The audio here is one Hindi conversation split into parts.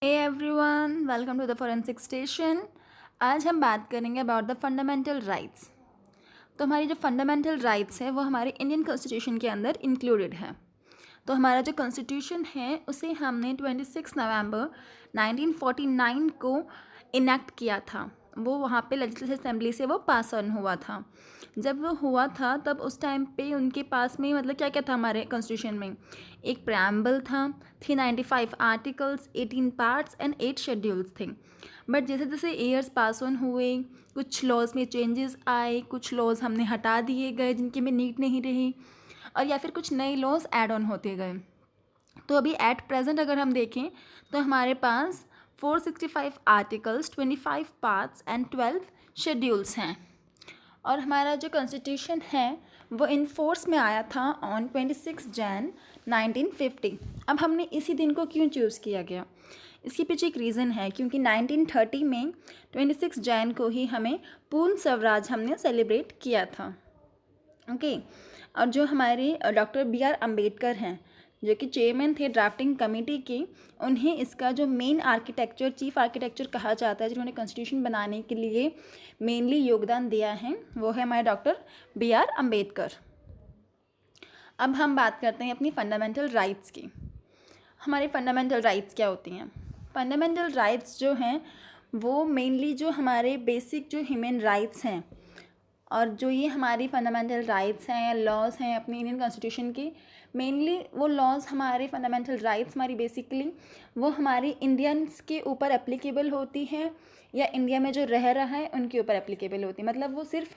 Hey everyone, welcome to the forensic station. आज हम बात करेंगे अबाउट द फंडामेंटल राइट्स। तो हमारी जो फंडामेंटल राइट्स है वो हमारे इंडियन कॉन्स्टिट्यूशन के अंदर इंक्लूडेड है। तो हमारा जो कॉन्स्टिट्यूशन है उसे हमने 26 नवंबर 1949 को इनेक्ट किया था। वो वहाँ पे लेजिस्लेटिव असेंबली से वो पास ऑन हुआ था। जब वो हुआ था तब उस टाइम पे उनके पास में मतलब क्या क्या था हमारे कॉन्स्टिट्यूशन में। एक प्रेम्बल था, 395 आर्टिकल्स, 18 पार्ट्स एंड 8 शेड्यूल्स थे। बट जैसे जैसे ईयर्स पास ऑन हुए, कुछ लॉज में चेंजेस आए, कुछ लॉज हमने हटा दिए गए जिनकी में नीड नहीं रही, और या फिर कुछ नए लॉज ऐड ऑन होते गए। तो अभी एट प्रेजेंट अगर हम देखें तो हमारे पास 465 आर्टिकल्स, 25 पार्ट्स एंड 12 शेड्यूल्स हैं। और हमारा जो कॉन्स्टिट्यूशन है वो इन फोर्स में आया था ऑन 26 जैन 1950। अब हमने इसी दिन को क्यों चूज़ किया गया, इसके पीछे एक रीज़न है, क्योंकि 1930 में 26 जैन को ही हमें पूर्ण स्वराज हमने सेलिब्रेट किया था। ओके। और जो हमारे डॉक्टर B.R. अम्बेडकर हैं, जो कि चेयरमैन थे ड्राफ्टिंग कमेटी के, उन्हें इसका जो मेन आर्किटेक्चर, चीफ आर्किटेक्चर कहा जाता है, जिन्होंने कॉन्स्टिट्यूशन बनाने के लिए मेनली योगदान दिया है, वो है हमारे डॉक्टर B.R. अम्बेडकर। अब हम बात करते हैं अपनी फंडामेंटल राइट्स की। हमारे फंडामेंटल राइट्स क्या होती हैं? फंडामेंटल राइट्स जो हैं वो मेनली जो हमारे बेसिक जो ह्यूमन राइट्स हैं, और जो ये हमारी फंडामेंटल राइट्स हैं या लॉज हैं अपनी इंडियन कॉन्स्टिट्यूशन की, मेनली वो लॉज हमारे फंडामेंटल राइट्स हमारी बेसिकली वो हमारी इंडियंस के ऊपर एप्लीकेबल होती हैं, या इंडिया में जो रह रहा है उनके ऊपर एप्लीकेबल होती है। मतलब वो सिर्फ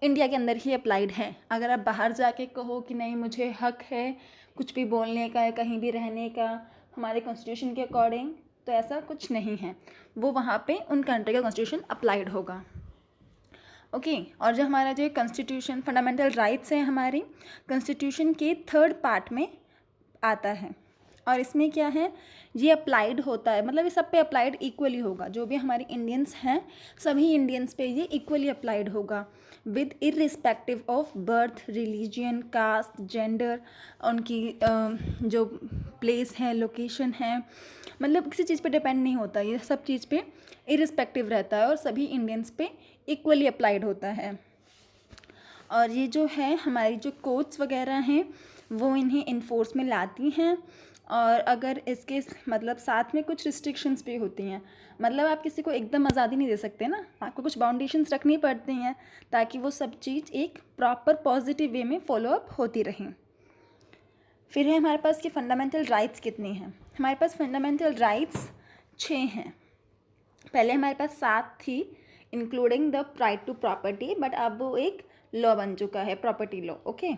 इंडिया के अंदर ही अप्लाइड है। अगर आप बाहर जाके कहो कि नहीं मुझे हक है कुछ भी बोलने का या कहीं भी रहने का हमारे कॉन्स्टिट्यूशन के अकॉर्डिंग, तो ऐसा कुछ नहीं है। वो वहाँ पे उन कंट्री का कॉन्स्टिट्यूशन अप्लाइड होगा। ओके। और जो हमारा जो कॉन्स्टिट्यूशन फंडामेंटल राइट्स हैं हमारी कॉन्स्टिट्यूशन के 3rd पार्ट में आता है। और इसमें क्या है, ये अप्लाइड होता है, मतलब ये सब पे अप्लाइड इक्वली होगा। जो भी हमारे इंडियंस हैं सभी इंडियंस पे ये इक्वली अप्लाइड होगा, with irrespective of birth, religion, caste, gender, उनकी जो प्लेस है, लोकेशन है, मतलब किसी चीज़ पे डिपेंड नहीं होता। ये सब चीज़ पे इर्रिस्पेक्टिव रहता है और सभी इंडियंस पे इक्वली अप्लाइड होता है। और ये जो है हमारी जो कोर्ट्स वगैरह हैं वो इन्हें इन्फोर्स में लाती हैं। और अगर इसके मतलब साथ में कुछ रिस्ट्रिक्शंस भी होती हैं, मतलब आप किसी को एकदम आज़ादी नहीं दे सकते ना, आपको कुछ बाउंडेशंस रखनी पड़ती हैं ताकि वो सब चीज़ एक प्रॉपर पॉजिटिव वे में फॉलो अप होती रहें। फिर है हमारे पास कि फंडामेंटल राइट्स कितनी हैं। हमारे पास फंडामेंटल राइट्स 6 हैं। पहले हमारे पास 7 थी, including the right to property, but अब वो एक लॉ बन चुका है, प्रॉपर्टी लॉ। ओके।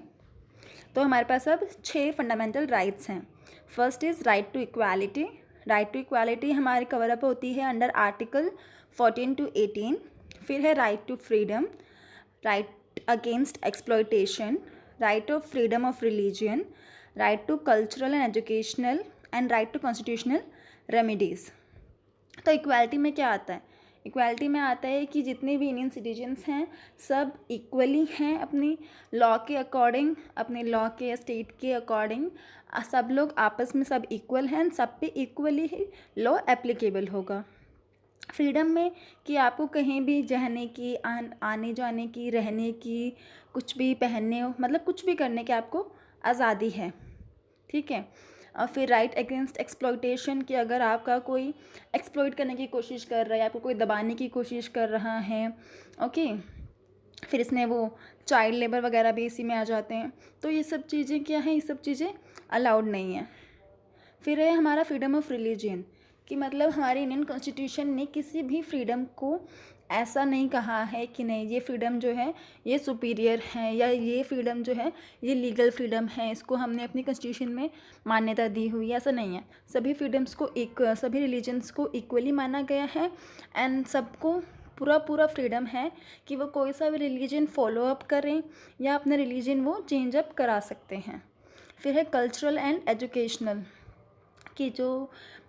तो हमारे पास अब 6 फंडामेंटल राइट्स हैं। First is right to equality. Right to equality हमारी कवर अप होती है अंडर आर्टिकल 14 to 18। फिर है right to freedom, right against exploitation, right of freedom of religion, right to cultural and educational, and right to constitutional remedies. तो इक्वालिटी में क्या आता है? इक्वालिटी में आता है कि जितने भी इंडियन सिटीजन्स हैं सब इक्वली हैं अपनी लॉ के अकॉर्डिंग, अपने लॉ के स्टेट के अकॉर्डिंग सब लोग आपस में सब इक्वल हैं, सब पे इक्वली ही लॉ एप्लीकेबल होगा। फ्रीडम में कि आपको कहीं भी जाने की, आने जाने की, रहने की, कुछ भी पहनने हो, मतलब कुछ भी करने की आपको आज़ादी है। ठीक है। और फिर राइट अगेंस्ट एक्सप्लॉयटेशन कि अगर आपका कोई एक्सप्लॉइट करने की कोशिश कर रहा है, आपको कोई दबाने की कोशिश कर रहा है। ओके। फिर इसमें वो चाइल्ड लेबर वगैरह भी इसी में आ जाते हैं। तो ये सब चीज़ें क्या हैं, ये सब चीज़ें अलाउड नहीं हैं। फिर है हमारा फ्रीडम ऑफ रिलीजन कि मतलब हमारे इंडियन कॉन्स्टिट्यूशन ने किसी भी फ्रीडम को ऐसा नहीं कहा है कि नहीं ये फ्रीडम जो है ये सुपीरियर है, या ये फ्रीडम जो है ये लीगल फ्रीडम है, इसको हमने अपनी कॉन्स्टिट्यूशन में मान्यता दी हुई है, ऐसा नहीं है। सभी फ्रीडम्स को सभी रिलीजन्स को इक्वली माना गया है, एंड सबको पूरा पूरा फ्रीडम है कि वो कोई सा भी रिलीजन फॉलो अप करें या अपना रिलीजन वो चेंज अप करा सकते हैं। फिर है कल्चरल एंड एजुकेशनल कि जो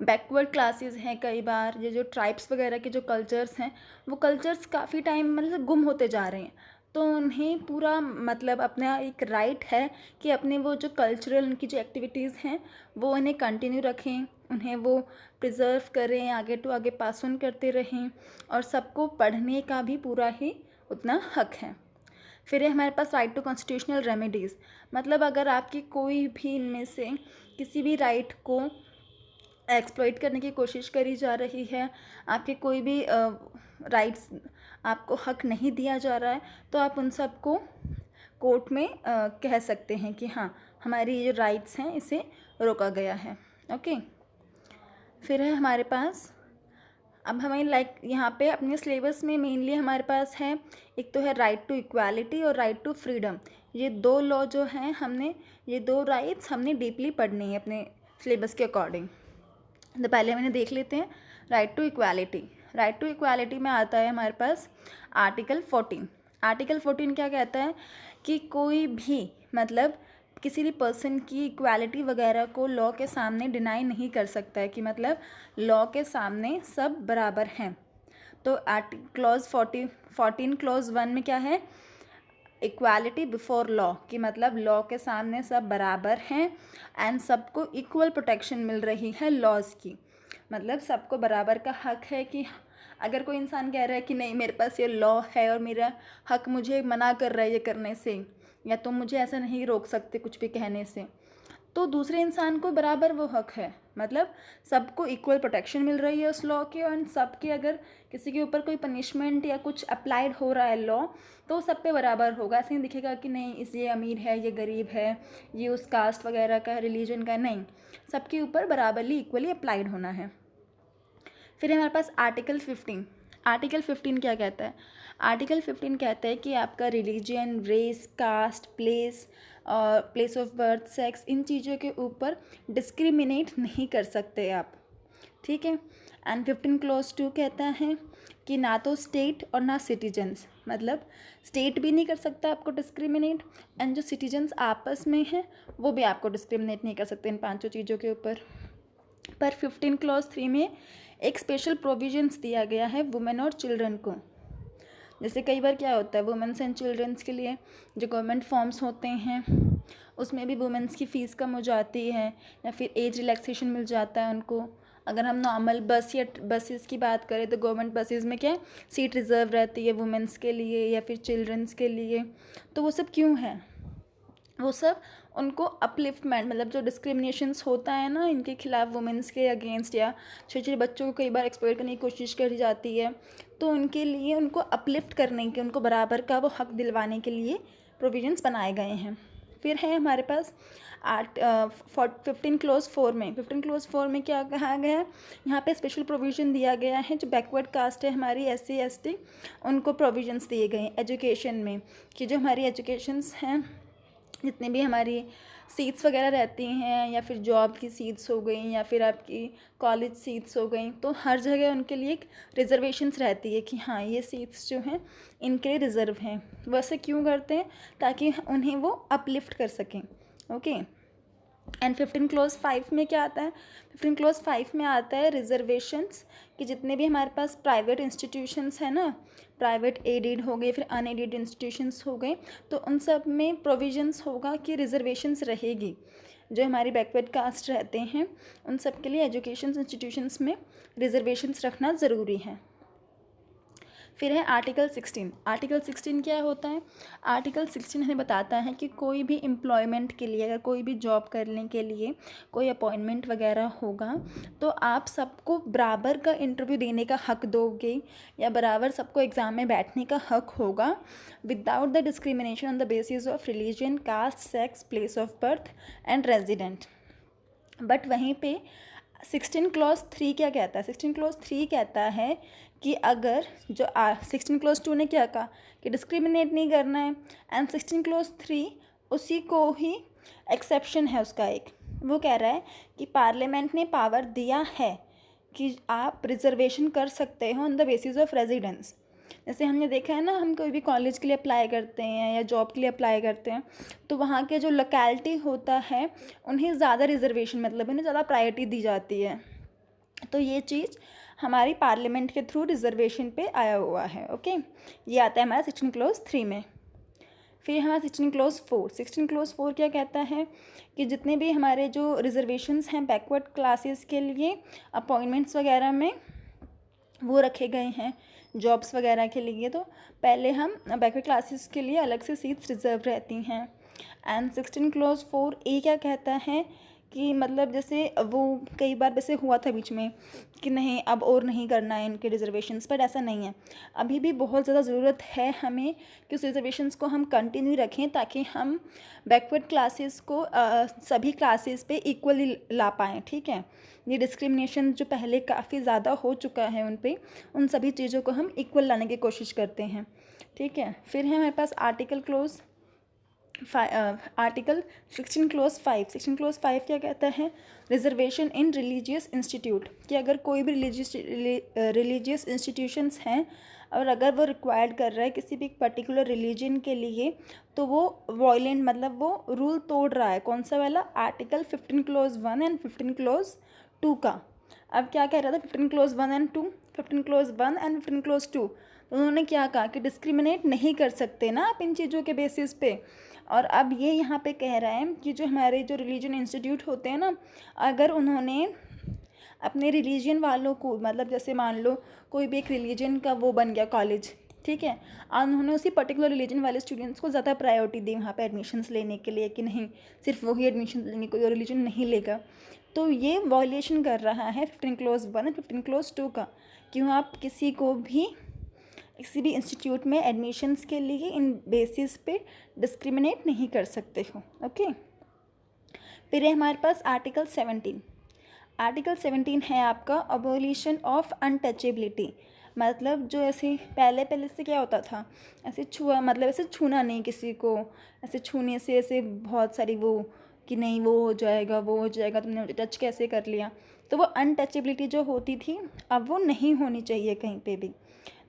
बैकवर्ड क्लासेस हैं, कई बार ये जो ट्राइब्स वगैरह के जो कल्चर्स हैं वो कल्चर्स काफ़ी टाइम मतलब गुम होते जा रहे हैं। तो उन्हें पूरा मतलब अपना एक राइट है कि अपने वो जो कल्चरल उनकी जो एक्टिविटीज़ हैं वो उन्हें कंटिन्यू रखें, उन्हें वो प्रिजर्व करें, आगे टू आगे पास ऑन करते रहें, और सबको पढ़ने का भी पूरा ही उतना हक है। फिर है हमारे पास राइट टू कॉन्स्टिट्यूशनल रेमेडीज़, मतलब अगर आपकी कोई भी इनमें से किसी भी राइट को एक्सप्लॉइट करने की कोशिश करी जा रही है, आपके कोई भी राइट्स आपको हक नहीं दिया जा रहा है, तो आप उन सबको कोर्ट में कह सकते हैं कि हाँ हमारी ये जो राइट्स हैं इसे रोका गया है। ओके, फिर है हमारे पास, अब हमें यहाँ पे अपने सिलेबस में मेनली हमारे पास है, एक तो है राइट टू इक्वालिटी और राइट टू फ्रीडम। ये दो लॉ जो हैं ये दो राइट्स हमने डीपली पढ़नी है अपने सिलेबस के अकॉर्डिंग। तो पहले मैंने देख लेते हैं right to equality. Right to equality में आता है हमारे पास आर्टिकल 14। आर्टिकल 14 क्या कहता है कि कोई भी मतलब किसी भी पर्सन की इक्वालिटी वगैरह को लॉ के सामने डिनाई नहीं कर सकता है, कि मतलब लॉ के सामने सब बराबर हैं। तो क्लॉज 14 क्लॉज 1 में क्या है, इक्वालिटी बिफोर लॉ, कि मतलब लॉ के सामने सब बराबर हैं एंड सबको इक्वल प्रोटेक्शन मिल रही है लॉज की, मतलब सबको बराबर का हक है। कि अगर कोई इंसान कह रहा है कि नहीं मेरे पास ये लॉ है और मेरा हक मुझे मना कर रहा है ये करने से, या तुम मुझे ऐसा नहीं रोक सकते कुछ भी कहने से, तो दूसरे इंसान को बराबर वो हक है, मतलब सबको इक्वल प्रोटेक्शन मिल रही है उस लॉ के, और सबके अगर किसी के ऊपर कोई पनिशमेंट या कुछ अप्लाइड हो रहा है लॉ, तो सब पे बराबर होगा। ऐसे नहीं दिखेगा कि नहीं इस ये अमीर है ये गरीब है, ये उस कास्ट वगैरह का रिलीजन का, नहीं, सबके ऊपर बराबरली इक्वली अप्लाइड होना है। फिर हमारे पास आर्टिकल 15। आर्टिकल 15 क्या कहता है, आर्टिकल 15 कहता है कि आपका religion, race, caste, place of birth, sex, इन चीज़ों के ऊपर डिस्क्रिमिनेट नहीं कर सकते आप, ठीक है। एंड 15 क्लॉज 2 कहता है कि ना तो स्टेट और ना सिटीजन्स, मतलब स्टेट भी नहीं कर सकता आपको डिस्क्रिमिनेट, एंड जो सिटीजन्स आपस में हैं वो भी आपको डिस्क्रिमिनेट नहीं कर सकते इन पांचों चीज़ों के ऊपर। पर 15 क्लॉज 3 में एक स्पेशल प्रोविजंस दिया गया है वुमेन और चिल्ड्रन को। जैसे कई बार क्या होता है वुमेन्स एंड चिल्ड्रंस के लिए जो गवर्नमेंट फॉर्म्स होते हैं उसमें भी वुमेन्स की फ़ीस कम हो जाती है, या फिर एज रिलैक्सेशन मिल जाता है उनको। अगर हम नॉर्मल बस या बसेस की बात करें तो गवर्नमेंट बसेस में क्या है सीट रिज़र्व रहती है वुमेन्स के लिए या फिर चिल्ड्रंस के लिए। तो वो सब क्यों है, वो सब उनको अपलिफ्टमेंट, मतलब जो डिस्क्रिमिनेशंस होता है ना इनके खिलाफ वुमेन्स के अगेंस्ट, या छोटे छोटे बच्चों को कई बार एक्सप्लॉइट करने की कोशिश करी जाती है, तो उनके लिए उनको अपलिफ्ट करने के, उनको बराबर का वो हक दिलवाने के लिए प्रोविजंस बनाए गए हैं। फिर है हमारे पास 15 क्लॉज 4 में। 15 क्लॉज 4 में क्या कहा गया है, यहाँ पे स्पेशल प्रोविज़न दिया गया है जो बैकवर्ड कास्ट है हमारी SC ST, उनको प्रोविजंस दिए गए हैं एजुकेशन में, कि जो हमारी एजुकेशंस हैं जितने भी हमारी सीट्स वगैरह रहती हैं, या फिर जॉब की सीट्स हो गई या फिर आपकी कॉलेज सीट्स हो गई, तो हर जगह उनके लिए एक रिजर्वेशंस रहती है कि हाँ ये सीट्स जो हैं इनके लिए रिज़र्व हैं। वैसे क्यों करते हैं, ताकि उन्हें वो अपलिफ्ट कर सकें। ओके, एंड 15 क्लॉज 5 में क्या आता है, 15 क्लॉज 5 में आता है रिजर्वेशंस, कि जितने भी हमारे पास प्राइवेट इंस्टीट्यूशंस हैं ना, प्राइवेट एडेड हो गए फिर अनएडेड इंस्टीट्यूशंस हो गए, तो उन सब में प्रोविजंस होगा कि रिजर्वेशंस रहेगी। जो हमारी बैकवर्ड कास्ट रहते हैं उन सब के लिए एजुकेशन इंस्टीट्यूशंस में रिजर्वेशंस रखना ज़रूरी है। फिर है आर्टिकल 16। आर्टिकल 16 क्या होता है, आर्टिकल 16 हमें बताता है कि कोई भी एम्प्लॉयमेंट के लिए, अगर कोई भी जॉब करने के लिए कोई अपॉइंटमेंट वगैरह होगा, तो आप सबको बराबर का इंटरव्यू देने का हक दोगे, या बराबर सबको एग्ज़ाम में बैठने का हक होगा, without the discrimination on the basis of religion, caste, sex, place of birth and resident. But वहीं पे 16 क्लॉज 3 क्या कहता है, 16 क्लॉज 3 कहता है कि अगर जो 16 क्लॉज 2 ने क्या कहा कि डिस्क्रिमिनेट नहीं करना है, एंड 16 क्लॉज 3 उसी को ही एक्सेप्शन है उसका एक, वो कह रहा है कि पार्लियामेंट ने पावर दिया है कि आप रिजर्वेशन कर सकते हो on the basis of residence. जैसे हमने देखा है ना, हम कोई भी कॉलेज के लिए अप्लाई करते हैं या जॉब के लिए अप्लाई करते हैं, तो वहाँ के जो लोकेलिटी होता है उन्हें ज़्यादा रिजर्वेशन, मतलब उन्हें ज़्यादा प्रायोरिटी दी जाती है। तो ये चीज़ हमारी पार्लियामेंट के थ्रू रिजर्वेशन पे आया हुआ है। ओके, ये आता है हमारा 16 क्लॉज 3 में। फिर हमारा 16 क्लोज 4 क्या कहता है कि जितने भी हमारे जो रिजर्वेशंस हैं बैकवर्ड क्लासेस के लिए अपॉइंटमेंट्स वगैरह में वो रखे गए हैं जॉब्स वगैरह के लिए, तो पहले हम बैकवर्ड क्लासेस के लिए अलग से सीट्स रिजर्व रहती हैं। एंड 16 क्लोज 4 ए क्या कहता है कि मतलब जैसे वो कई बार वैसे हुआ था बीच में कि नहीं अब और नहीं करना है इनके रिजर्वेशंस, पर ऐसा नहीं है। अभी भी बहुत ज़्यादा ज़रूरत है हमें कि उस रिजर्वेशंस को हम कंटिन्यू रखें ताकि हम बैकवर्ड क्लासेस को सभी क्लासेस पे इक्वली ला पाएँ, ठीक है। ये डिस्क्रिमिनेशन जो पहले काफ़ी ज़्यादा हो चुका है उन पे, उन सभी चीज़ों को हम इक्वल लाने की कोशिश करते हैं, ठीक है। फिर है हमारे पास आर्टिकल 16 क्लोज 5 क्या कहता है, रिजर्वेशन इन रिलीजियस इंस्टीट्यूट, कि अगर कोई भी रिलीजियस इंस्टीट्यूशंस हैं और अगर वो रिक्वायर्ड कर रहा है किसी भी पर्टिकुलर रिलीजन के लिए, तो वो वॉयलेंट मतलब वो रूल तोड़ रहा है। कौन सा वाला, आर्टिकल 15 क्लोज 1 एंड 15 क्लोज 2 का। अब क्या कह रहा था 15 close 1 and 2, 15 close 1 and 15 close 2, तो उन्होंने क्या कहा कि डिस्क्रिमिनेट नहीं कर सकते ना आप इन चीज़ों के बेसिस पे। और अब ये यहाँ पे कह रहा है कि जो हमारे जो रिलीजन इंस्टीट्यूट होते हैं ना, अगर उन्होंने अपने रिलीजन वालों को मतलब जैसे मान लो कोई भी एक रिलीजन का वो बन गया कॉलेज, ठीक है, और उन्होंने उसी पर्टिकुलर रिलीजन वाले स्टूडेंट्स को ज़्यादा प्रायोरिटी दी वहाँ पे एडमिशन्स लेने के लिए कि नहीं सिर्फ वही एडमिशन लेंगे, कोई और रिलीजन नहीं लेगा, तो ये वॉयलेशन कर रहा है 15 क्लोज 1 और 15 क्लोज 2 का। क्यों आप किसी को भी किसी भी इंस्टीट्यूट में एडमिशन्स के लिए इन बेसिस पे डिस्क्रिमिनेट नहीं कर सकते हो, ओके। फिर है हमारे पास आर्टिकल 17 है आपका अबोलिशन ऑफ अनटचेबिलिटी, मतलब जो ऐसे पहले से क्या होता था, ऐसे मतलब ऐसे छूना नहीं किसी को, ऐसे छूने से ऐसे बहुत सारी वो कि नहीं वो हो जाएगा तुमने मुझे टच कैसे कर लिया, तो वो अनटचेबिलिटी जो होती थी अब वो नहीं होनी चाहिए कहीं पे भी।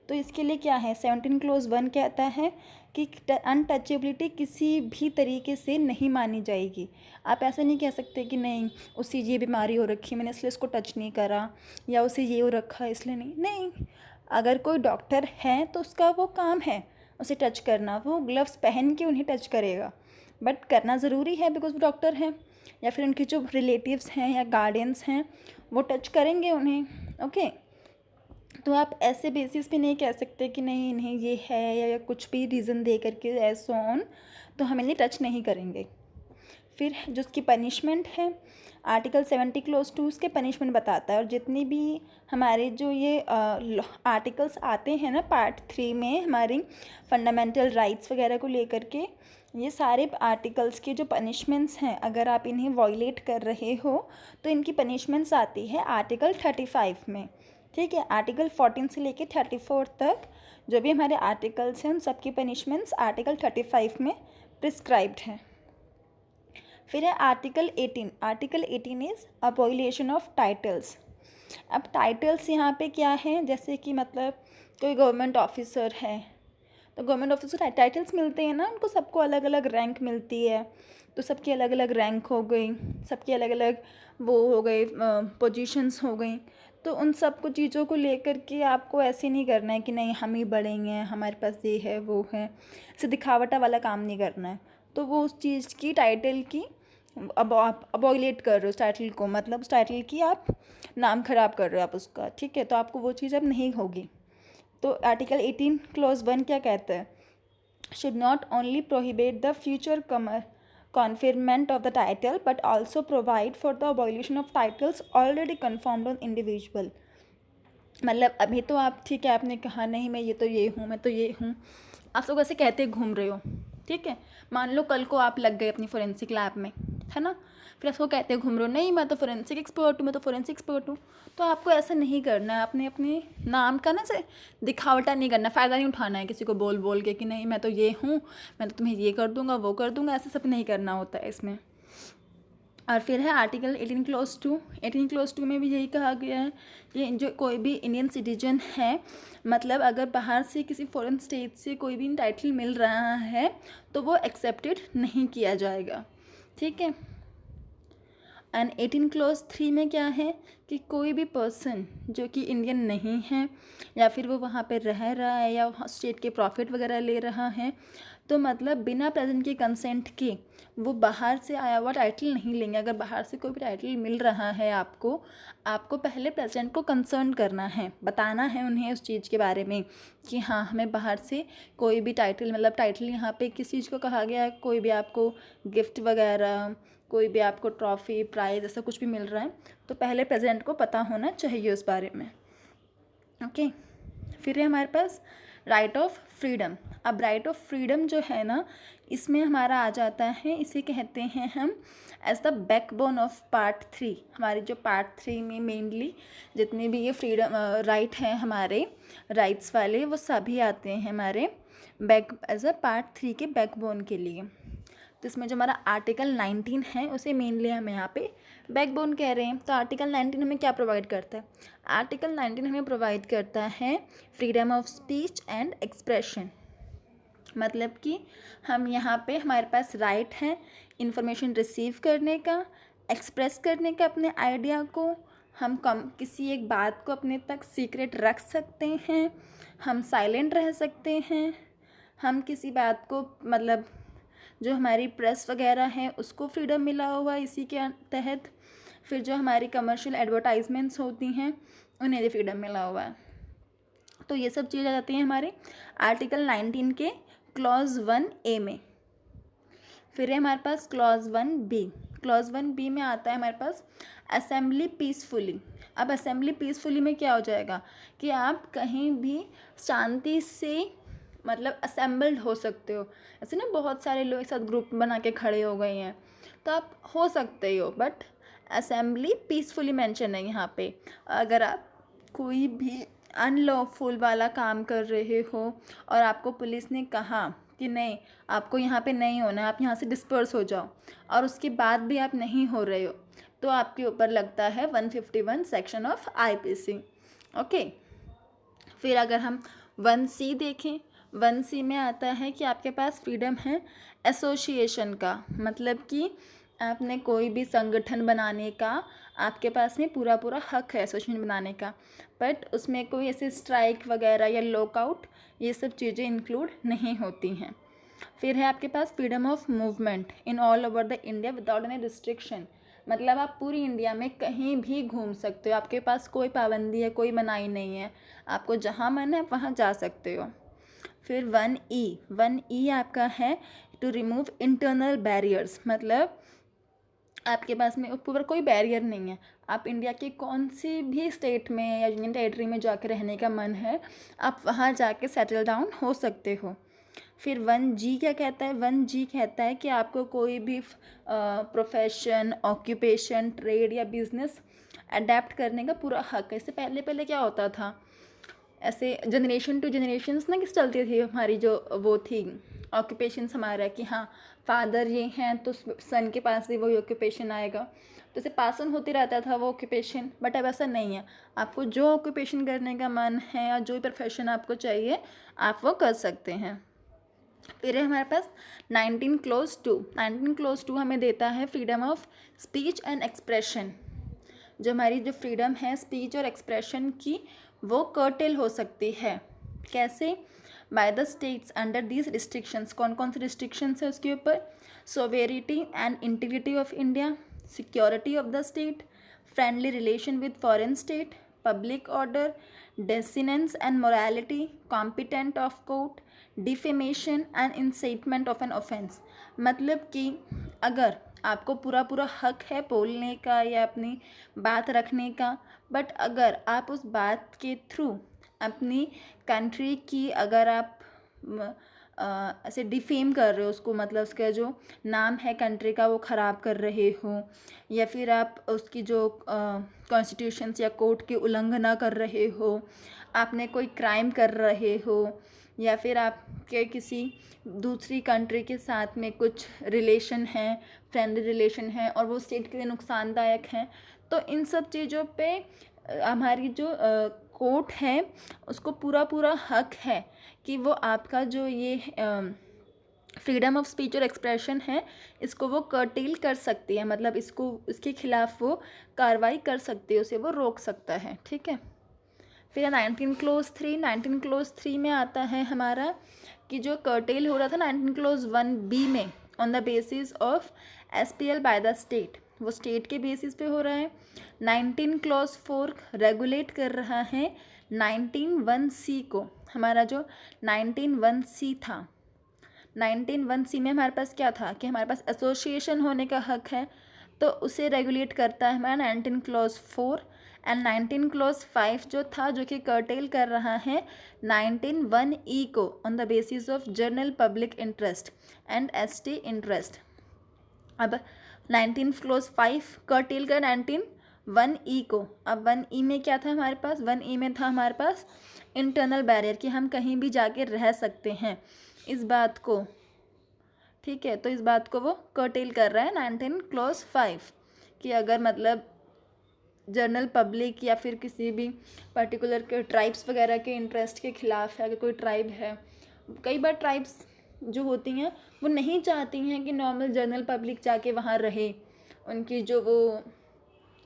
तो इसके लिए क्या है 17 क्लोज 1 कहता है कि अनटचेबिलिटी किसी भी तरीके से नहीं मानी जाएगी। आप ऐसा नहीं कह सकते कि नहीं उसे ये बीमारी हो रखी मैंने इसलिए उसको टच नहीं करा, या उसे ये हो रखा है इसलिए नहीं। अगर कोई डॉक्टर है तो उसका वो काम है उसे टच करना, वो ग्लव्स पहन के उन्हें टच करेगा, बट करना ज़रूरी है बिकॉज वो डॉक्टर हैं, या फिर उनके जो रिलेटिव्स हैं या गार्डियंस हैं वो टच करेंगे उन्हें, ओके। तो आप ऐसे बेसिस पे नहीं कह सकते कि नहीं ये है या कुछ भी रीज़न दे करके ऐसो ऑन, तो हम इन्हें टच नहीं करेंगे। फिर जो उसकी पनिशमेंट है आर्टिकल 70 क्लोज 2 उसके पनिशमेंट बताता है। और जितनी भी हमारे जो ये आर्टिकल्स आते हैं ना पार्ट 3 में हमारी फंडामेंटल राइट्स वगैरह को लेकर के, ये सारे आर्टिकल्स के जो पनिशमेंट्स हैं अगर आप इन्हें वॉयलेट कर रहे हो तो इनकी पनिशमेंट्स आती है आर्टिकल 35 में, ठीक है। आर्टिकल 14 से लेके 34 तक जो भी हमारे आर्टिकल्स हैं उन सबकी पनिशमेंट्स आर्टिकल 35 में प्रिस्क्राइब्ड हैं। फिर है article 18 is abolition of titles. अब टाइटल्स यहाँ पे क्या है, जैसे कि मतलब कोई गवर्नमेंट ऑफिसर है तो गवर्नमेंट ऑफिसर टाइटल्स मिलते हैं ना उनको, सबको अलग अलग रैंक मिलती है, तो सबकी अलग अलग रैंक हो गई, सबकी अलग अलग वो हो गए पोजीशंस हो गई। तो उन सब कुछ चीज़ों को लेकर के आपको ऐसे नहीं करना है कि नहीं हम ही बढ़ेंगे हमारे पास ये है वो है, ऐसे दिखावटा वाला काम नहीं करना है। तो वो उस चीज़ की टाइटल की अब आप अबॉयलेट कर रहे हो उस टाइटल को, मतलब उस टाइटल की आप नाम खराब कर रहे हो आप उसका, ठीक है। तो आपको वो चीज़ अब नहीं होगी। तो आर्टिकल 18 क्लोज 1 क्या कहता है, should not only prohibit the future conferment of the title but also provide for the abolition of titles already conferred on individual। मतलब अभी तो आप ठीक है आपने कहा नहीं मैं ये तो ये हूँ मैं तो ये हूँ, आप सब ऐसे कहते घूम रहे हो, ठीक है। मान लो कल को आप लग गए अपनी फोरेंसिक लैब में, है ना, फिर आपको कहते घूम रहे हो नहीं मैं तो फोरेंसिक एक्सपर्ट हूँ, तो आपको ऐसा नहीं करना है। आपने अपने नाम का ना से दिखावटा नहीं करना, फ़ायदा नहीं उठाना है किसी को बोल बोल के कि नहीं मैं तो ये हूँ मैं तो तुम्हें ये कर दूँगा वो कर दूँगा, ऐसा सब नहीं करना होता है इसमें। और फिर है आर्टिकल 18 क्लोज 2 में भी यही कहा गया है कि जो कोई भी इंडियन सिटीजन है, मतलब अगर बाहर से किसी फॉरेन स्टेट से कोई भी टाइटल मिल रहा है तो वो एक्सेप्टेड नहीं किया जाएगा, ठीक है। एंड 18 क्लॉज 3 में क्या है कि कोई भी पर्सन जो कि इंडियन नहीं है या फिर वो वहाँ पे रह रहा है या वहाँ स्टेट के प्रॉफिट वगैरह ले रहा है, तो मतलब बिना प्रेजेंट के कंसेंट के वो बाहर से आया हुआ टाइटल नहीं लेंगे। अगर बाहर से कोई भी टाइटल मिल रहा है आपको पहले प्रेजेंट को कंसर्न करना है, बताना है उन्हें उस चीज़ के बारे में कि हाँ हमें बाहर से कोई भी टाइटल, मतलब टाइटल यहाँ पे किस चीज़ को कहा गया है, कोई भी आपको गिफ्ट वगैरह, कोई भी आपको ट्रॉफी प्राइज़ ऐसा कुछ भी मिल रहा है तो पहले प्रेजेंट को पता होना चाहिए उस बारे में। ओके, फिर है हमारे पास राइट ऑफ फ्रीडम। अब राइट ऑफ फ्रीडम जो है ना, इसमें हमारा आ जाता है, इसे कहते हैं हम as the backbone of part 3। हमारी जो पार्ट 3 में मेनली जितने भी ये फ्रीडम राइट हैं हमारे राइट्स वाले, वो सभी आते हैं हमारे एज अ पार्ट 3 के बैकबोन के लिए। तो इसमें जो हमारा आर्टिकल 19 है उसे मेनली हम यहाँ पे बैकबोन कह रहे हैं। तो आर्टिकल 19 हमें क्या प्रोवाइड करता है? आर्टिकल 19 हमें प्रोवाइड करता है freedom of speech and expression. मतलब कि हम यहाँ पे हमारे पास राइट है इंफॉर्मेशन रिसीव करने का, एक्सप्रेस करने का अपने आइडिया को, हम किसी एक बात को अपने तक सीक्रेट रख सकते हैं, हम साइलेंट रह सकते हैं, हम किसी बात को मतलब जो हमारी प्रेस वगैरह है उसको फ्रीडम मिला हुआ है इसी के तहत। फिर जो हमारी कमर्शियल एडवर्टाइजमेंट्स होती हैं उन्हें भी फ्रीडम मिला हुआ है। तो ये सब चीज़ें आ जाती हैं हमारे आर्टिकल 19 के क्लॉज 1A में। फिर है हमारे पास क्लॉज 1B। क्लॉज 1B में आता है हमारे पास असेंबली पीसफुली। अब असेंबली पीसफुली में क्या हो जाएगा कि आप कहीं भी शांति से मतलब असेंबल्ड हो सकते हो। ऐसे ना बहुत सारे लोग एक साथ ग्रुप बना के खड़े हो गए हैं तो आप हो सकते हो, बट असेंबली पीसफुली मेंशन है यहाँ पे। अगर आप कोई भी अनलॉफुल वाला काम कर रहे हो और आपको पुलिस ने कहा कि नहीं आपको यहाँ पे नहीं होना है, आप यहाँ से डिस्पर्स हो जाओ, और उसके बाद भी आप नहीं हो रहे हो, तो आपके ऊपर लगता है 151 सेक्शन ऑफ IPC। ओके, फिर अगर हम 1C देखें, 1C में आता है कि आपके पास फ्रीडम है एसोसिएशन का। मतलब कि आपने कोई भी संगठन बनाने का आपके पास में पूरा पूरा हक है एसोसिएशन बनाने का, बट उसमें कोई ऐसे स्ट्राइक वगैरह या लॉकआउट ये सब चीज़ें इंक्लूड नहीं होती हैं। फिर है आपके पास freedom of movement in all over the India without any restriction. मतलब आप पूरी इंडिया में कहीं भी घूम सकते हो, आपके पास कोई पाबंदी है, कोई मनाही नहीं है, आपको जहाँ मन है वहाँ जा सकते हो। फिर 1E आपका है टू रिमूव इंटरनल बैरियर्स। मतलब आपके पास में ऊपर कोई बैरियर नहीं है, आप इंडिया के कौन सी भी स्टेट में या यूनियन टेरिटरी में जाकर रहने का मन है आप वहाँ जाके सेटल डाउन हो सकते हो। फिर 1G क्या कहता है? 1G कहता है कि आपको कोई भी प्रोफेशन, ऑक्यूपेशन, ट्रेड या बिजनेस अडेप्ट करने का पूरा हक है। इससे पहले क्या होता था, ऐसे जनरेशन टू जनरेशन्स ना किस चलती थी हमारी जो वो थी ऑक्यूपेशंस हमारा, कि हाँ फादर ये हैं तो सन के पास भी वही ऑक्यूपेशन आएगा, तो इसे पास ऑन होते रहता था वो ऑक्यूपेशन। बट अब ऐसा नहीं है, आपको जो ऑक्यूपेशन करने का मन है या जो प्रोफेशन आपको चाहिए आप वो कर सकते हैं। फिर है हमारे पास 19 क्लॉज 2। 19 क्लॉज 2 हमें देता है freedom of speech and expression. जो हमारी जो फ्रीडम है स्पीच और एक्सप्रेशन की वो कर्टेल हो सकती है। कैसे? By the states under these restrictions. कौन कौन सी रिस्ट्रिक्शंस है उसके ऊपर? Sovereignty and integrity of India, security of the state, friendly relation with foreign state, public order, decency and morality, competent of court, defamation and incitement of an offence. मतलब कि अगर आपको पूरा पूरा हक है बोलने का या अपनी बात रखने का, बट अगर आप उस बात के थ्रू अपनी कंट्री की अगर आप ऐसे डिफेम कर रहे हो उसको, मतलब उसका जो नाम है कंट्री का वो ख़राब कर रहे हो, या फिर आप उसकी जो कॉन्स्टिट्यूशंस या कोर्ट की उल्लंघना कर रहे हो, आपने कोई क्राइम कर रहे हो, या फिर आपके किसी दूसरी कंट्री के साथ में कुछ रिलेशन है, फ्रेंडली रिलेशन है और वो स्टेट के लिए नुकसानदायक हैं, तो इन सब चीज़ों पे हमारी जो कोर्ट है उसको पूरा पूरा हक है कि वो आपका जो ये फ्रीडम ऑफ स्पीच और एक्सप्रेशन है, इसको वो कर्टेल कर सकती है, मतलब इसके खिलाफ वो कार्रवाई कर सकती है, उसे वो रोक सकता है, ठीक है। फिर 19 क्लोज 3 में आता है हमारा कि जो कर्टेल हो रहा था 19 क्लोज 1B में on the basis of SPL by the state, वो स्टेट के बेसिस पे हो रहा है। 19 क्लोज 4 रेगुलेट कर रहा है 19(1)(c को, हमारा जो 19(1)(c था, 19(1)(c में हमारे पास क्या था कि हमारे पास एसोसिएशन होने का हक है, तो उसे रेगुलेट करता है हमारा 19 क्लोज 4। एंड 19 क्लोज 5 जो था, जो कि कर्टेल कर रहा है 19(1)(e को on the basis of general public interest and ST interest. अब 19 क्लोज 5 कर्टेल का 19(1)(e को। अब 1E में क्या था हमारे पास, 1E में था हमारे पास इंटरनल बैरियर, कि हम कहीं भी जाके रह सकते हैं, इस बात को, ठीक है। तो इस बात को वो कर्टेल कर रहा है 19 क्लोज 5 कि अगर मतलब जनरल पब्लिक या फिर किसी भी पर्टिकुलर के ट्राइब्स वगैरह के इंटरेस्ट के खिलाफ है, अगर कोई ट्राइब है, कई बार ट्राइब्स जो होती हैं वो नहीं चाहती हैं कि नॉर्मल जनरल पब्लिक जाके वहाँ रहे, उनकी जो वो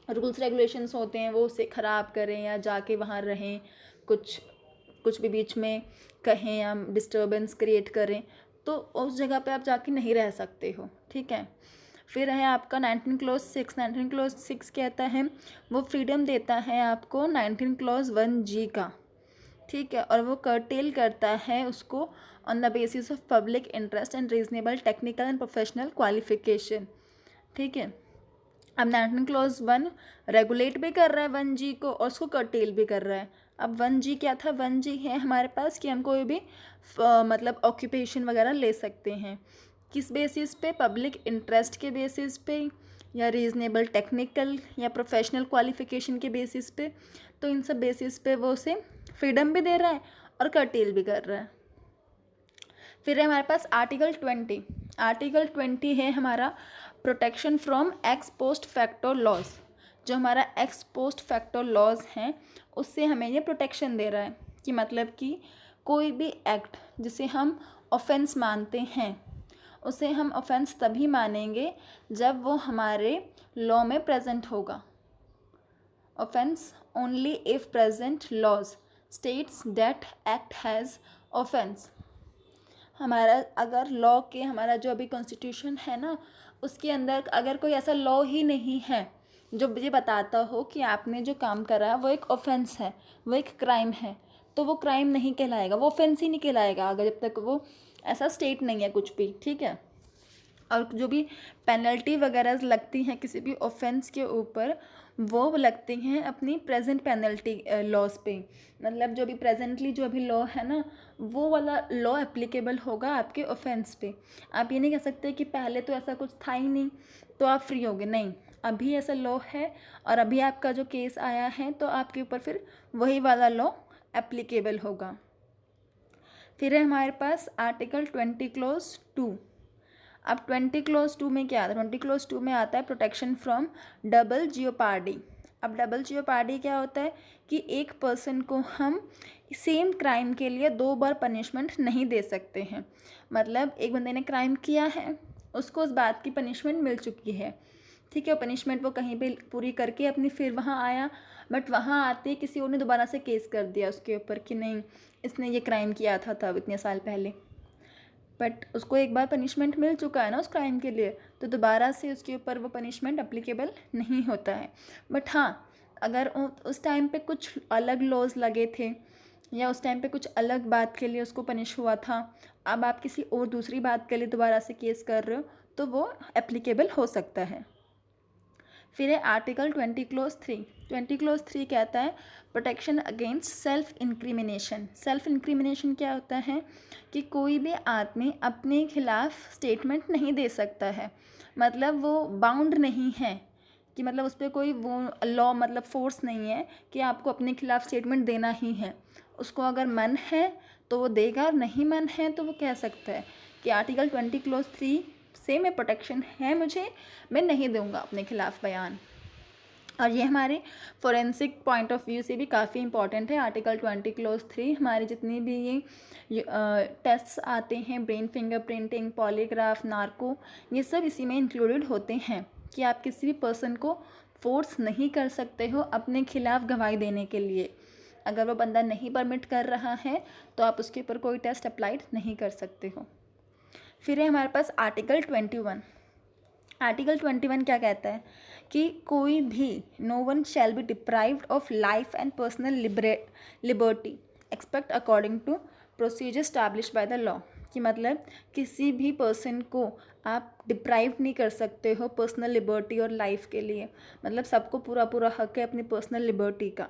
रूल्स रेगुलेशंस होते हैं वो उसे ख़राब करें या जाके वहाँ रहें, कुछ भी बीच में कहें या डिस्टर्बेंस क्रिएट करें, तो उस जगह पे आप जाके नहीं रह सकते हो, ठीक है। फिर है आपका 19 क्लोज 6। 19 क्लोज 6 कहता है वो फ्रीडम देता है आपको 19 क्लोज 1G का, ठीक है, और वो कर्टेल करता है उसको on the basis of public interest and reasonable technical and professional qualification, ठीक है। अब 19 क्लोज 1 रेगुलेट भी कर रहा है 1G को और उसको कर्टेल भी कर रहा है। अब 1G क्या था, 1G है हमारे पास कि हम कोई भी मतलब ऑक्यूपेशन वगैरह ले सकते हैं, किस बेसिस पे, पब्लिक इंटरेस्ट के बेसिस पे या रीजनेबल टेक्निकल या प्रोफेशनल क्वालिफिकेशन के बेसिस पे। तो इन सब बेसिस पे वो उसे फ्रीडम भी दे रहा है और कर्टेल भी कर रहा है। फिर है हमारे पास आर्टिकल 20। आर्टिकल 20 है हमारा protection from ex post facto laws. जो हमारा एक्स पोस्ट फैक्टो लॉज हैं उससे हमें ये प्रोटेक्शन दे रहा है कि मतलब कि कोई भी एक्ट जिसे हम ऑफेंस मानते हैं उसे हम ऑफेंस तभी मानेंगे जब वो हमारे लॉ में प्रेजेंट होगा। Offence only if present laws states that act has offence. हमारा अगर लॉ के, हमारा जो अभी कॉन्स्टिट्यूशन है ना, उसके अंदर अगर कोई ऐसा लॉ ही नहीं है जो ये बताता हो कि आपने जो काम करा है वो एक ऑफेंस है, वो एक क्राइम है, तो वो क्राइम नहीं कहलाएगा, वो ऑफेंस ही नहीं कहलाएगा अगर जब तक वो ऐसा स्टेट नहीं है कुछ भी, ठीक है। और जो भी पेनल्टी वगैरह लगती हैं किसी भी ऑफेंस के ऊपर, वो लगती हैं अपनी प्रेजेंट पेनल्टी लॉज पे, मतलब जो भी प्रेजेंटली जो अभी लॉ है ना वो वाला लॉ एप्लीकेबल होगा आपके ऑफेंस पे। आप ये नहीं कह सकते कि पहले तो ऐसा कुछ था ही नहीं तो आप फ्री होगे, नहीं, अभी ऐसा लॉ है और अभी आपका जो केस आया है तो आपके ऊपर फिर वही वाला लॉ एप्लीकेबल होगा। फिर है हमारे पास आर्टिकल 20 क्लोज 2। अब 20 क्लोज 2 में क्या आता है, 20 क्लोज 2 में आता है प्रोटेक्शन फ्रॉम डबल जियोपार्डी। अब डबल जियोपार्डी क्या होता है कि एक पर्सन को हम सेम क्राइम के लिए 2 बार पनिशमेंट नहीं दे सकते हैं। मतलब एक बंदे ने क्राइम किया है, उसको उस बात की पनिशमेंट मिल चुकी है, ठीक है, पनिशमेंट वो कहीं पे पूरी करके अपनी फिर वहाँ आया, बट वहाँ आते ही किसी और ने दोबारा से केस कर दिया उसके ऊपर कि नहीं इसने ये क्राइम किया था तब इतने साल पहले, बट उसको एक बार पनिशमेंट मिल चुका है ना उस क्राइम के लिए, तो दोबारा से उसके ऊपर वो पनिशमेंट अप्लीकेबल नहीं होता है। बट हाँ, अगर उस टाइम पे कुछ अलग लॉज लगे थे या उस टाइम पे कुछ अलग बात के लिए उसको पनिश हुआ था, अब आप किसी और दूसरी बात के लिए दोबारा से केस कर रहे हो तो वो एप्लीकेबल हो सकता है। फिर है आर्टिकल 20 क्लोज 3। 20 क्लोज 3 कहता है protection against self incrimination. Self incrimination क्या होता है कि कोई भी आदमी अपने खिलाफ स्टेटमेंट नहीं दे सकता है, मतलब वो बाउंड नहीं है कि मतलब उस पर कोई वो लॉ मतलब फोर्स नहीं है कि आपको अपने खिलाफ स्टेटमेंट देना ही है। उसको अगर मन है तो वो देगा, नहीं मन है तो वो कह सकता है कि आर्टिकल 20 क्लोज 3 से मैं प्रोटेक्शन है मुझे, मैं नहीं दूंगा अपने खिलाफ बयान। और ये हमारे फोरेंसिक पॉइंट ऑफ व्यू से भी काफ़ी इंपॉर्टेंट है। आर्टिकल 20 क्लोज 3 हमारे जितनी भी ये टेस्ट आते हैं, ब्रेन फिंगरप्रिंटिंग, पॉलीग्राफ, नार्को, ये सब इसी में इंक्लूडेड होते हैं कि आप किसी भी पर्सन को फोर्स नहीं कर सकते हो अपने खिलाफ गवाही देने के लिए। अगर वो बंदा नहीं परमिट कर रहा है तो आप उसके ऊपर कोई टेस्ट अप्लाइड नहीं कर सकते हो। फिर है हमारे पास आर्टिकल 21। आर्टिकल 21 क्या कहता है कि कोई भी no one shall be deprived of life and personal liberty expect according to procedure establish by the law. कि मतलब किसी भी पर्सन को आप डिप्राइव नहीं कर सकते हो पर्सनल लिबर्टी और लाइफ के लिए। मतलब सबको पूरा पूरा हक है अपनी पर्सनल लिबर्टी का।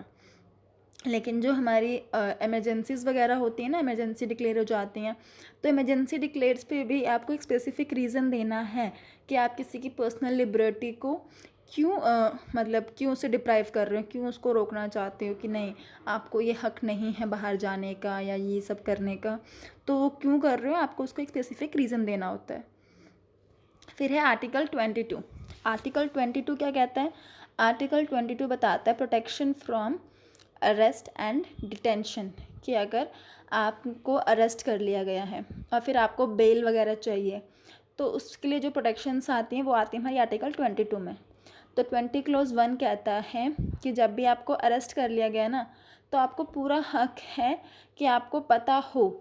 लेकिन जो हमारी इमरजेंसीज़ वगैरह होती हैं ना, इमरजेंसी डिक्लेयर हो जाती हैं, तो इमरजेंसी डिक्लेयर्स पे भी आपको एक स्पेसिफिक रीज़न देना है कि आप किसी की पर्सनल लिबर्टी को क्यों मतलब क्यों उसे डिप्राइव कर रहे हो, क्यों उसको रोकना चाहते हो कि नहीं आपको ये हक नहीं है बाहर जाने का या ये सब करने का, तो क्यों कर रहे हो, आपको उसको एक स्पेसिफिक रीज़न देना होता है। फिर है आर्टिकल 22। आर्टिकल 22 क्या कहता है? आर्टिकल 22 बताता है protection from arrest and detention. कि अगर आपको अरेस्ट कर लिया गया है और फिर आपको बेल वगैरह चाहिए तो उसके लिए जो प्रोटेक्शंस आती हैं वो आती हैं हमारी आर्टिकल 22 में। तो 20 क्लोज 1 कहता है कि जब भी आपको अरेस्ट कर लिया गया ना तो आपको पूरा हक है कि आपको पता हो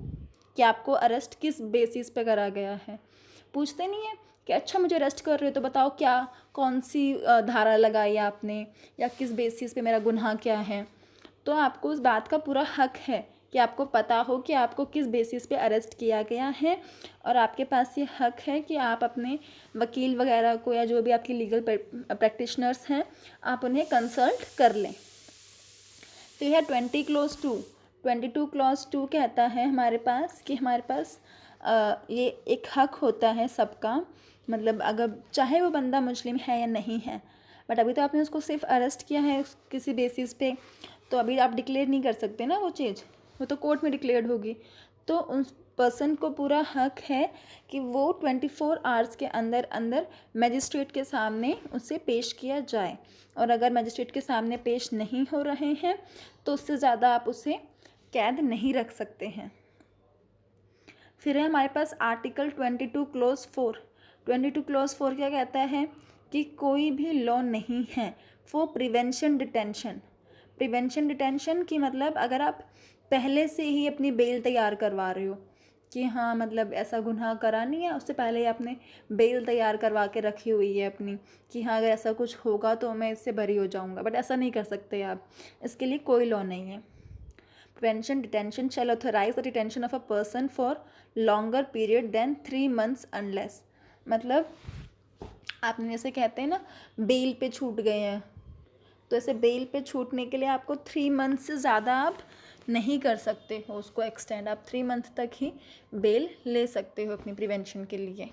कि आपको अरेस्ट किस बेसिस पे करा गया है। पूछते नहीं है कि अच्छा मुझे अरेस्ट कर रहे हो तो बताओ क्या कौन सी धारा लगाई आपने या किस बेसिस पे मेरा गुनाह क्या है। तो आपको उस बात का पूरा हक है कि आपको पता हो कि आपको किस बेसिस पे अरेस्ट किया गया है और आपके पास ये हक है कि आप अपने वकील वगैरह को या जो भी आपके लीगल प्रैक्टिशनर्स हैं आप उन्हें कंसल्ट कर लें। फिर है 20 क्लोज 2। 22 क्लोज 2 कहता है हमारे पास कि हमारे पास ये एक हक होता है सबका। मतलब अगर चाहे वो बंदा मुस्लिम है या नहीं है, बट अभी तो आपने उसको सिर्फ अरेस्ट किया है किसी बेसिस पे, तो अभी आप डिक्लेयर नहीं कर सकते ना वो चीज़, वो तो कोर्ट में डिक्लेयर्ड होगी। तो उस पर्सन को पूरा हक है कि वो 24 आवर्स के अंदर अंदर मजिस्ट्रेट के सामने उसे पेश किया जाए। और अगर मजिस्ट्रेट के सामने पेश नहीं हो रहे हैं तो उससे ज़्यादा आप उसे कैद नहीं रख सकते हैं। फिर है हमारे पास आर्टिकल 22 क्लोज 4। 22 क्लोज 4 क्या कहता है कि कोई भी लॉ नहीं है for prevention detention. Prevention detention की मतलब अगर आप पहले से ही अपनी बेल तैयार करवा रहे हो कि हाँ मतलब ऐसा गुनाह करा नहीं है, उससे पहले ही आपने बेल तैयार करवा के रखी हुई है अपनी कि हाँ अगर ऐसा कुछ होगा तो मैं इससे बरी हो जाऊँगा, बट ऐसा नहीं कर सकते आप, इसके लिए कोई लॉ नहीं है। Prevention detention shall authorise the detention of a person for longer period than 3 months unless. मतलब आपने जैसे कहते हैं ना बेल पे छूट गए हैं, तो ऐसे बेल पे छूटने के लिए आपको 3 months से ज़्यादा आप नहीं कर सकते हो उसको एक्सटेंड। आप 3 months तक ही बेल ले सकते हो अपनी प्रिवेंशन के लिए।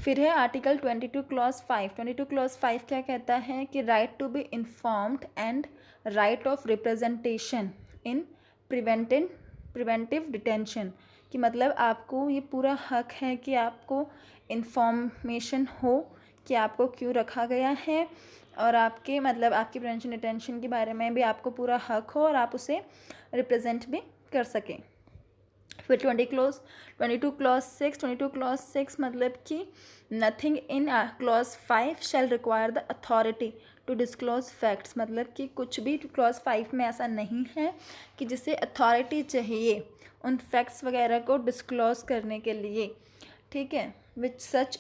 फिर है आर्टिकल 22 क्लॉज 5। 22 क्लॉज 5 क्या कहता है कि right to be informed and right of representation in preventive detention. कि मतलब आपको ये पूरा हक है कि आपको इन्फॉर्मेशन हो कि आपको क्यों रखा गया है और आपके मतलब आपकी प्रिवेंशन डिटेंशन के बारे में भी आपको पूरा हक हो और आप उसे रिप्रेजेंट भी कर सकें। फिर 22 क्लॉज 6। 22 क्लॉज 6 मतलब कि nothing in clause 5 shall require the authority to disclose facts. मतलब कि कुछ भी क्लॉज 5 में ऐसा नहीं है कि जिसे अथॉरिटी चाहिए उन फैक्ट्स वगैरह को डिस्क्लोज करने के लिए। ठीक है, which such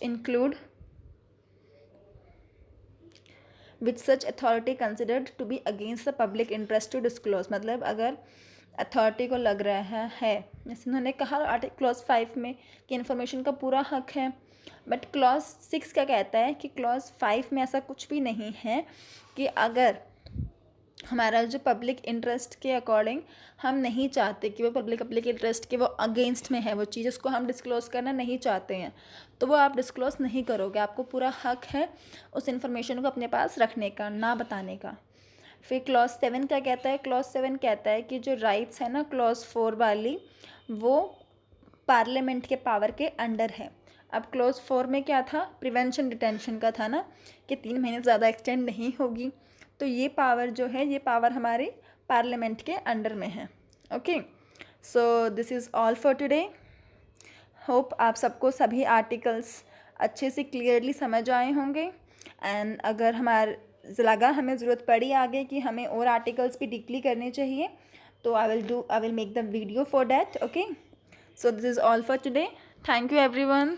authority considered to be against the public interest to disclose. मतलब अगर अथॉरिटी को लग रहा है, जैसे उन्होंने कहा आर्टिकल क्लॉज 5 में कि इन्फॉर्मेशन का पूरा हक है, बट क्लॉज 6 क्या कहता है कि क्लॉज 5 में ऐसा कुछ भी नहीं है कि अगर हमारा जो पब्लिक इंटरेस्ट के अकॉर्डिंग हम नहीं चाहते कि वो पब्लिक इंटरेस्ट के वो अगेंस्ट में है वो चीज़, उसको हम डिस्क्लोज करना नहीं चाहते हैं, तो वो आप डिस्क्लोज नहीं करोगे। आपको पूरा हक है उस इन्फॉर्मेशन को अपने पास रखने का, ना बताने का। फिर क्लॉज 7 क्या कहता है? क्लॉज 7 कहता है कि जो राइट्स है ना क्लॉज 4 वाली, वो पार्लियामेंट के पावर के अंडर है। अब क्लॉज 4 में क्या था, प्रिवेंशन डिटेंशन का था ना, कि 3 महीने ज़्यादा एक्सटेंड नहीं होगी। तो ये पावर जो है, ये पावर हमारे पार्लियामेंट के अंडर में है। Okay, so this is all for today. Hope आप सबको सभी आर्टिकल्स अच्छे से क्लियरली समझ आए होंगे। एंड अगर लगा हमें ज़रूरत पड़ी आगे कि हमें और आर्टिकल्स भी डीपली करने चाहिए, तो I will make the video for that. Okay, so this is all for today. Thank you everyone.